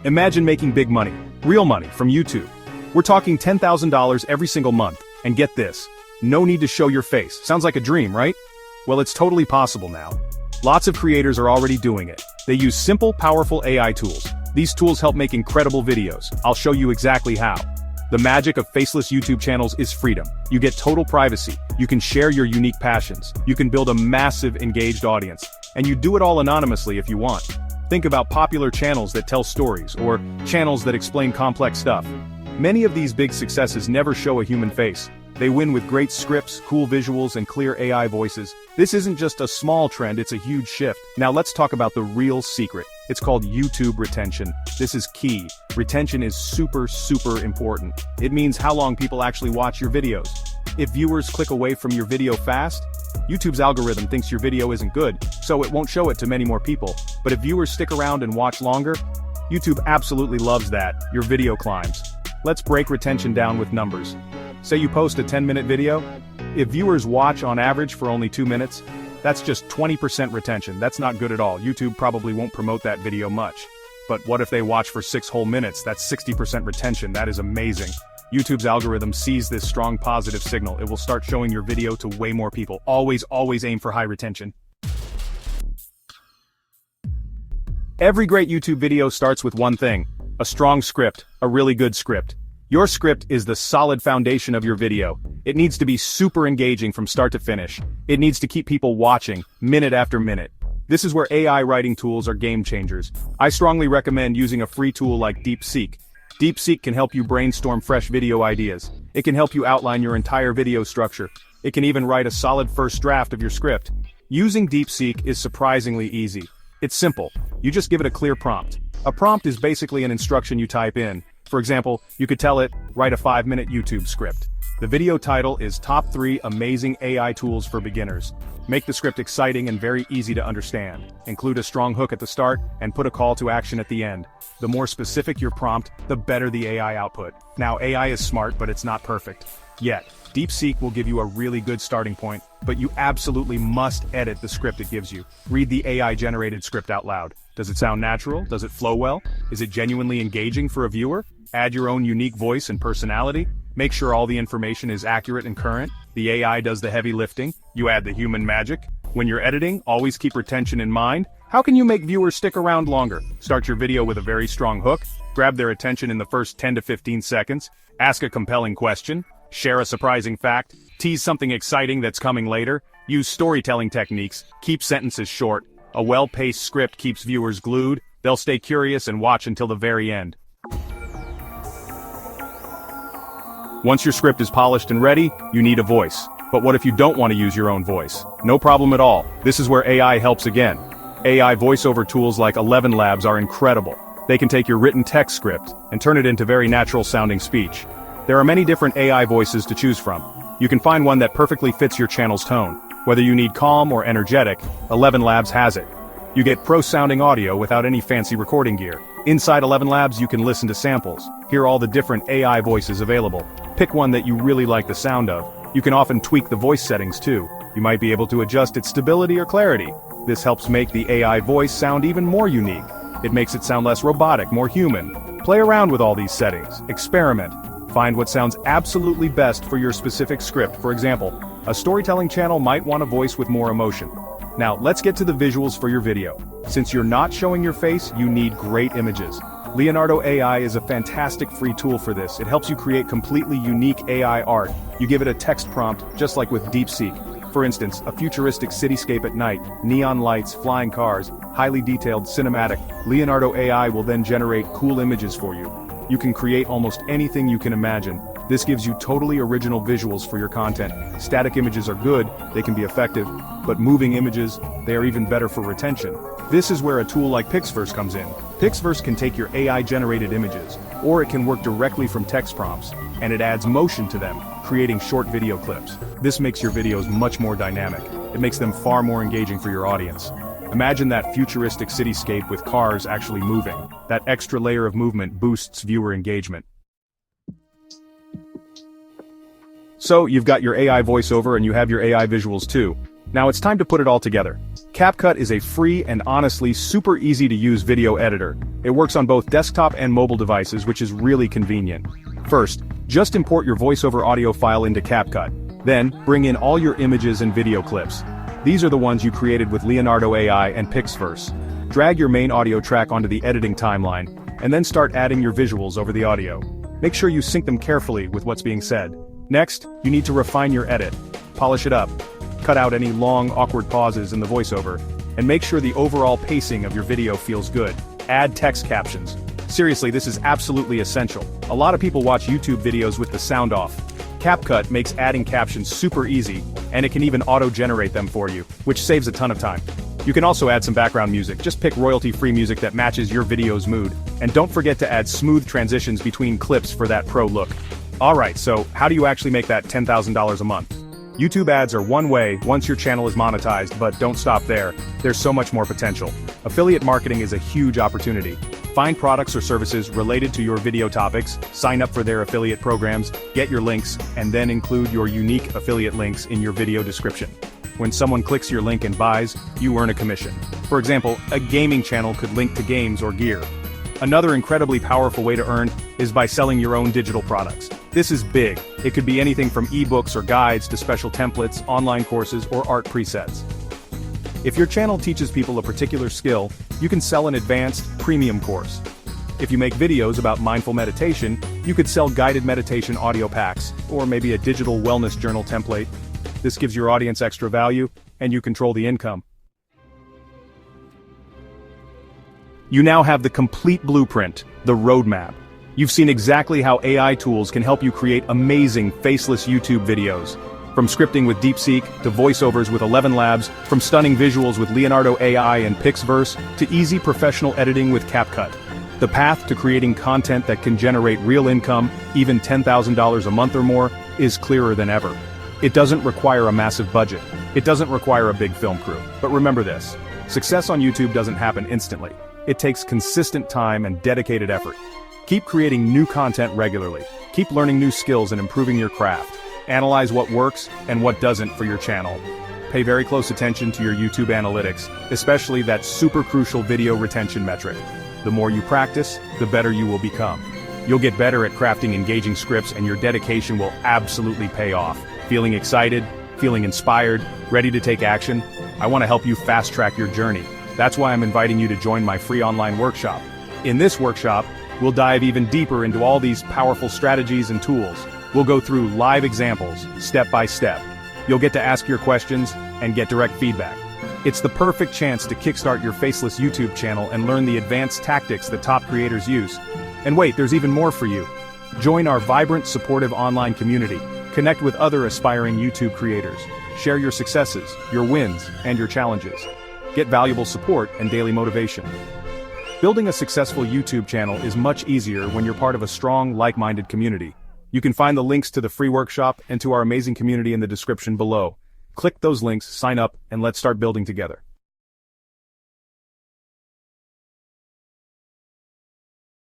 Imagine making big money, real money, from YouTube. We're talking $10,000 every single month, and get this, no need to show your face. Sounds like a dream, right? Well, it's totally possible now. Lots of creators are already doing it. They use simple, powerful AI tools. These tools help make incredible videos. I'll show you exactly how. The magic of faceless YouTube channels is freedom. You get total privacy. You can share your unique passions. You can build a massive, engaged audience. And you do it all anonymously if you want. Think about popular channels that tell stories, or channels that explain complex stuff. Many of these big successes never show a human face. They win with great scripts, cool visuals, and clear AI voices. This isn't just a small trend, it's a huge shift. Now let's talk about the real secret. It's called YouTube retention. This is key. Retention is super important. It means how long people actually watch your videos. If viewers click away from your video fast, YouTube's algorithm thinks your video isn't good, so it won't show it to many more people. But if viewers stick around and watch longer, YouTube absolutely loves that. Your video climbs. Let's break retention down with numbers. Say you post a 10-minute video. If viewers watch on average for only 2 minutes, that's just 20% retention. That's not good at all. YouTube probably won't promote that video much. But what if they watch for 6 whole minutes? That's 60% retention. That is amazing. YouTube's algorithm sees this strong positive signal. It will start showing your video to way more people. Always aim for high retention. Every great YouTube video starts with one thing: a strong script, a really good script. Your script is the solid foundation of your video. It needs to be super engaging from start to finish. It needs to keep people watching, minute after minute. This is where AI writing tools are game changers. I strongly recommend using a free tool like DeepSeek. DeepSeek can help you brainstorm fresh video ideas. It can help you outline your entire video structure. It can even write a solid first draft of your script. Using DeepSeek is surprisingly easy. It's simple. You just give it a clear prompt. A prompt is basically an instruction you type in. For example, you could tell it, write a 5-minute YouTube script. The video title is Top 3 Amazing AI Tools for Beginners. Make the script exciting and very easy to understand. Include a strong hook at the start, and put a call to action at the end. The more specific your prompt, the better the AI output. Now, AI is smart, but it's not perfect. Yet, DeepSeek will give you a really good starting point, but you absolutely must edit the script it gives you. Read the AI-generated script out loud. Does it sound natural? Does it flow well? Is it genuinely engaging for a viewer? Add your own unique voice and personality. Make sure all the information is accurate and current. The AI does the heavy lifting. You add the human magic. When you're editing, always keep retention in mind. How can you make viewers stick around longer? Start your video with a very strong hook. Grab their attention in the first 10 to 15 seconds. Ask a compelling question. Share a surprising fact. Tease something exciting that's coming later. Use storytelling techniques. Keep sentences short. A well-paced script keeps viewers glued. They'll stay curious and watch until the very end. Once your script is polished and ready, you need a voice. But what if you don't want to use your own voice? No problem at all. This is where AI helps again. AI voiceover tools like 11 Labs are incredible. They can take your written text script and turn it into very natural-sounding speech. There are many different AI voices to choose from. You can find one that perfectly fits your channel's tone. Whether you need calm or energetic, 11 Labs has it. You get pro-sounding audio without any fancy recording gear. Inside 11 Labs you can listen to samples, hear all the different AI voices available. Pick one that you really like the sound of. You can often tweak the voice settings too. You might be able to adjust its stability or clarity. This helps make the AI voice sound even more unique. It makes it sound less robotic, more human. Play around with all these settings. Experiment. Find what sounds absolutely best for your specific script. For example, a storytelling channel might want a voice with more emotion. Now, let's get to the visuals for your video. Since you're not showing your face, you need great images. Leonardo AI is a fantastic free tool for this. It helps you create completely unique AI art. You give it a text prompt, just like with DeepSeek. For instance, a futuristic cityscape at night, neon lights, flying cars, highly detailed cinematic. Leonardo AI will then generate cool images for you. You can create almost anything you can imagine. This gives you totally original visuals for your content. Static images are good, they can be effective, but moving images, they are even better for retention. This is where a tool like Pixverse comes in. Pixverse can take your AI-generated images, or it can work directly from text prompts, and it adds motion to them, creating short video clips. This makes your videos much more dynamic. It makes them far more engaging for your audience. Imagine that futuristic cityscape with cars actually moving. That extra layer of movement boosts viewer engagement. So, you've got your AI voiceover and you have your AI visuals too. Now it's time to put it all together. CapCut is a free and honestly super easy to use video editor. It works on both desktop and mobile devices, which is really convenient. First, just import your voiceover audio file into CapCut. Then, bring in all your images and video clips. These are the ones you created with Leonardo AI and Pixverse. Drag your main audio track onto the editing timeline, and then start adding your visuals over the audio. Make sure you sync them carefully with what's being said. Next, you need to refine your edit. Polish it up. Cut out any long, awkward pauses in the voiceover, and make sure the overall pacing of your video feels good. Add text captions. Seriously, this is absolutely essential. A lot of people watch YouTube videos with the sound off. CapCut makes adding captions super easy, and it can even auto-generate them for you, which saves a ton of time. You can also add some background music. Just pick royalty-free music that matches your video's mood. And don't forget to add smooth transitions between clips for that pro look. Alright, so how do you actually make that $10,000 a month? YouTube ads are one way once your channel is monetized, but don't stop there. There's so much more potential. Affiliate marketing is a huge opportunity. Find products or services related to your video topics, sign up for their affiliate programs, get your links, and then include your unique affiliate links in your video description. When someone clicks your link and buys, you earn a commission. For example, a gaming channel could link to games or gear. Another incredibly powerful way to earn is by selling your own digital products. This is big. It could be anything from ebooks or guides to special templates, online courses, or art presets. If your channel teaches people a particular skill, you can sell an advanced, premium course. If you make videos about mindful meditation, you could sell guided meditation audio packs, or maybe a digital wellness journal template. This gives your audience extra value, and you control the income. You now have the complete blueprint, the roadmap. You've seen exactly how AI tools can help you create amazing faceless YouTube videos. From scripting with DeepSeek, to voiceovers with 11 Labs, from stunning visuals with Leonardo AI and Pixverse, to easy professional editing with CapCut. The path to creating content that can generate real income, even $10,000 a month or more, is clearer than ever. It doesn't require a massive budget. It doesn't require a big film crew. But remember this, success on YouTube doesn't happen instantly. It takes consistent time and dedicated effort. Keep creating new content regularly. Keep learning new skills and improving your craft. Analyze what works and what doesn't for your channel. Pay very close attention to your YouTube analytics, especially that super crucial video retention metric. The more you practice, the better you will become. You'll get better at crafting engaging scripts, and your dedication will absolutely pay off. Feeling excited? Feeling inspired? Ready to take action? I want to help you fast-track your journey. That's why I'm inviting you to join my free online workshop. In this workshop, we'll dive even deeper into all these powerful strategies and tools. We'll go through live examples, step by step. You'll get to ask your questions and get direct feedback. It's the perfect chance to kickstart your faceless YouTube channel and learn the advanced tactics that top creators use. And wait, there's even more for you. Join our vibrant, supportive online community. Connect with other aspiring YouTube creators. Share your successes, your wins, and your challenges. Get valuable support and daily motivation. Building a successful YouTube channel is much easier when you're part of a strong, like-minded community. You can find the links to the free workshop and to our amazing community in the description below. Click those links, sign up, and let's start building together.